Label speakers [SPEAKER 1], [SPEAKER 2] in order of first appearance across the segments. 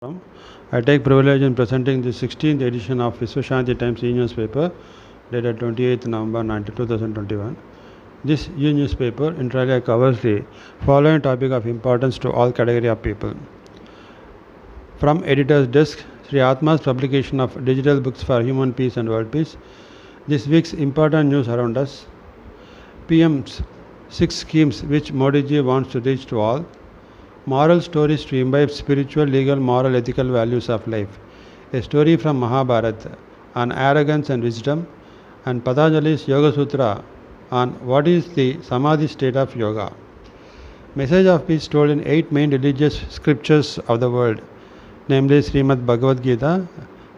[SPEAKER 1] From. I take privilege in presenting the 16th edition of Vishwashanti Times e-newspaper dated 28th November 2021. This e-newspaper inter alia covers the following topic of importance to all category of people. From editor's desk, Sri Atma's publication of digital books for human peace and world peace. This week's important news around us. PM's 6 schemes which Modi ji wants to reach to all. Moral stories to imbibe spiritual, legal, moral, ethical values of life. A story from Mahabharata on arrogance and wisdom, and Patanjali's Yoga Sutra on what is the Samadhi state of yoga. Message of peace told in 8 main religious scriptures of the world, namely Srimad Bhagavad Gita,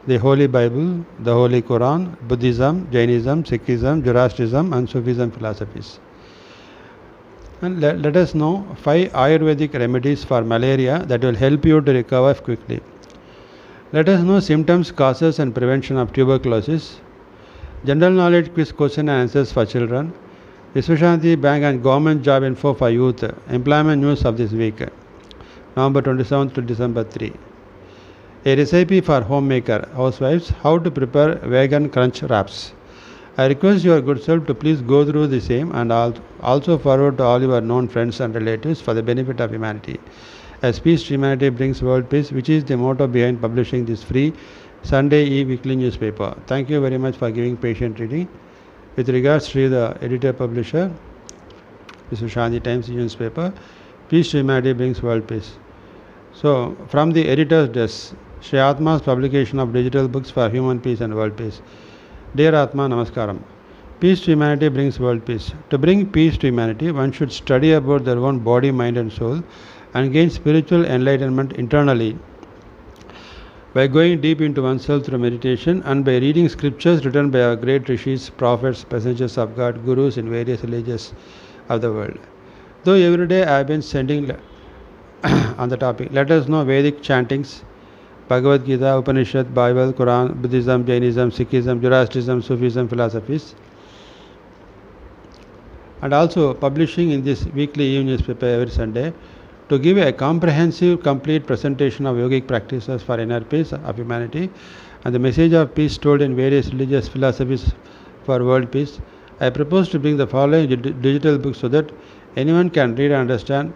[SPEAKER 1] the Holy Bible, the Holy Quran, Buddhism, Jainism, Sikhism, Zoroastrianism, and Sufism philosophies. And let us know 5 Ayurvedic remedies for malaria that will help you to recover quickly. Let us know symptoms, causes, and prevention of tuberculosis. General knowledge quiz question and answers for children. Vishwashanti Bank and government job info for youth. Employment news of this week, November 27th to December 3. A recipe for homemaker housewives, how to prepare vegan crunch wraps. I request your good self to please go through the same and also forward to all your known friends and relatives for the benefit of humanity. As peace to humanity brings world peace, which is the motto behind publishing this free Sunday e-weekly newspaper. Thank you very much for giving patient reading. With regards to the editor-publisher, Vishwashanti Times newspaper, peace to humanity brings world peace. So, from the editor's desk, Sri Atma's publication of digital books for human peace and world peace. Dear Atma, Namaskaram. Peace to humanity brings world peace. To bring peace to humanity, one should study about their own body, mind and soul and gain spiritual enlightenment internally by going deep into oneself through meditation and by reading scriptures written by our great rishis, prophets, messengers of God, gurus in various religions of the world. Though every day I have been sending on the topic, let us know Vedic chantings, Bhagavad Gita, Upanishad, Bible, Quran, Buddhism, Jainism, Sikhism, Zoroastrianism, Sufism philosophies, and also publishing in this weekly e-newspaper every Sunday to give a comprehensive, complete presentation of yogic practices for inner peace of humanity and the message of peace told in various religious philosophies for world peace. I propose to bring the following digital books so that anyone can read and understand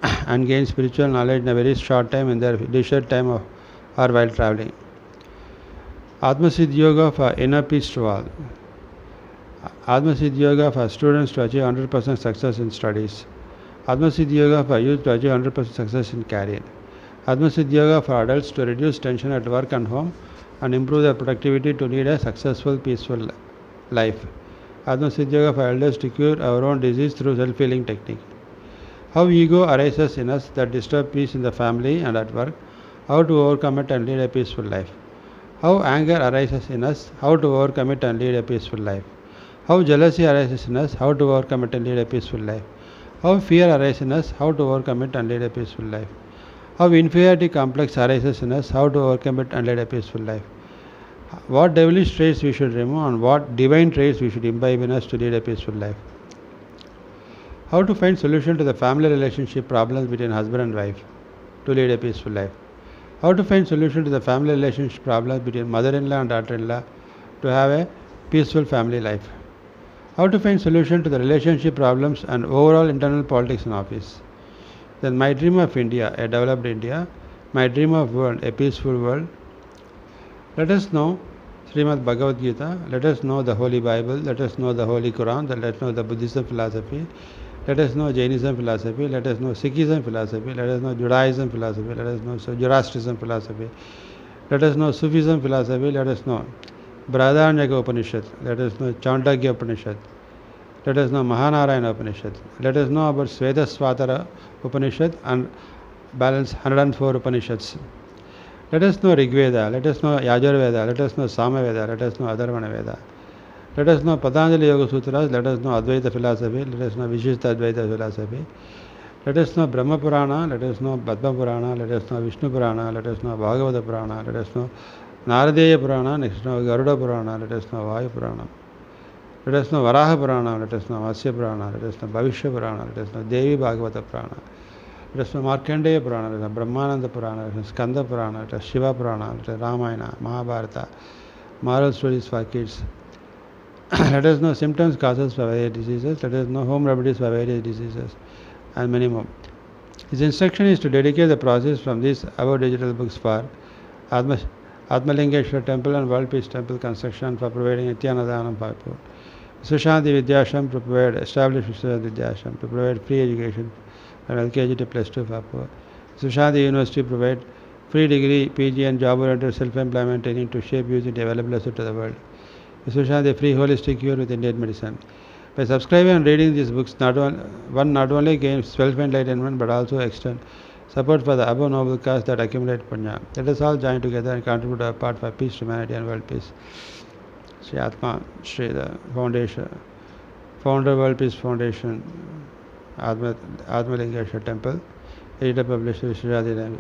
[SPEAKER 1] and gain spiritual knowledge in a very short time in their leisure time or while traveling. Atma Siddhi Yoga for inner peace to all. Atma Siddhi Yoga for students to achieve 100% success in studies. Atma Siddhi Yoga for youth to achieve 100% success in career. Atma Siddhi Yoga for adults to reduce tension at work and home and improve their productivity to lead a successful, peaceful life. Atma Siddhi Yoga for elders to cure our own disease through self-healing technique. How ego arises in us that disturb peace in the family and at work, how to overcome it and lead a peaceful life. How anger arises in us, how to overcome it and lead a peaceful life. How jealousy arises in us, how to overcome it and lead a peaceful life. How fear arises in us, how to overcome it and lead a peaceful life. How inferiority complex arises in us, how to overcome it and lead a peaceful life. What devilish traits we should remove and what divine traits we should imbibe in us to lead a peaceful life. How to find solution to the family relationship problems between husband and wife to lead a peaceful life. How to find solution to the family relationship problems between mother-in-law and daughter-in-law to have a peaceful family life. How to find solution to the relationship problems and overall internal politics in office. Then my dream of India, a developed India. My dream of world, a peaceful world. Let us know Srimad Bhagavad Gita. Let us know the Holy Bible. Let us know the Holy Quran. Let us know the Buddhism philosophy. Let us know Jainism philosophy, let us know Sikhism philosophy, let us know Judaism philosophy, let us know Zoroastrianism philosophy, let us know Sufism philosophy, let us know Brihadaranyaka Upanishad, let us know Chandogya Upanishad, let us know Mahanarayana Upanishad, let us know about Svetashvatara Upanishad and balance 104 Upanishads. Let us know Rigveda, let us know Yajurveda, let us know Samaveda, let us know Atharvana Veda. Let us know Patanjali Yoga Sutras, let us know Advaita philosophy, let us know Vishishta Advaita philosophy, let us know Brahma Purana, let us know Padma Purana, let us know Vishnu Purana, let us know Bhagavata Purana, let us know Naradeya Purana, let us know Garuda Purana, let us know Vayu Purana, let us know Varaha Purana, let us know Matsya Purana, let us know Bhavishya Purana, let us know Devi Bhagavata Purana, It is from Markandeya Purana, it is Brahmananda Purana, it is Skanda Purana, it is Shiva Purana, it is Ramayana, Mahabharata, moral stories for kids. Let us know symptoms, causes for various diseases. Let us know home remedies for various diseases, and many more. His instruction is to dedicate the process from these above digital books for Atmalingeshwar Temple and World Peace Temple construction, for providing Nityanadhanam for poor. Sushanti Vidyashram to provide established Vidyashram to provide free education from LKG to plus 2 for poor. Sushanti University provide free degree, PG and job-oriented self-employment training to shape youth into available to the world. Sushanti free holistic cure with Indian medicine. By subscribing and reading these books, one not only gains self-enlightenment but also extend support for the above noble cause that accumulate punya. Let us all join together and contribute our part for peace, humanity and world peace. Sri Atma, Sri the Foundation, Founder World Peace Foundation, Atmalingeshwar Temple, editor publisher Sri Radha.